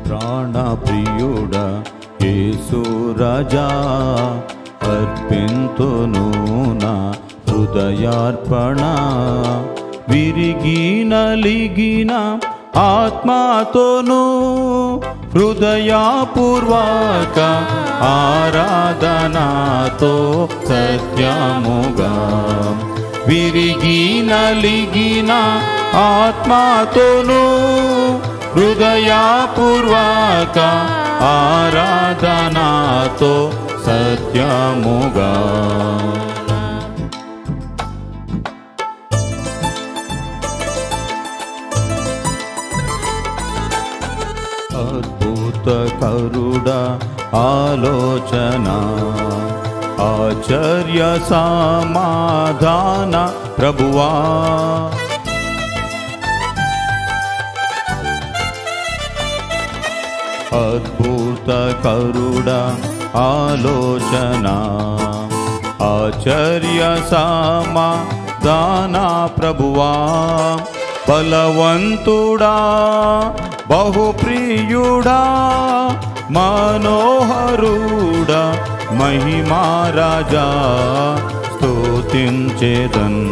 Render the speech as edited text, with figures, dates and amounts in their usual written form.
ప్రాణప్రియుడా యేసు రాజా, అర్పింతును నా హృదయార్పణ. విరిగి నలిగిన ఆత్మతోను హృదయపూర్వక ఆరాధనతో సత్యముగా. విరిగి నలిగిన ఆత్మతోను హృదయపూర్వక ఆరాధనతో సత్యముగా. అద్భుత కరుడ ఆలోచన, ఆశ్చర్య సమాధాన ప్రభువా. అద్భుత కరుడ ఆలోచన, ఆశ్చర్య సమాధాన ప్రభువా. బలవంతుడా బహుప్రియుడా మనోహరుడా మహిమా రాజా స్తుతించెదన్.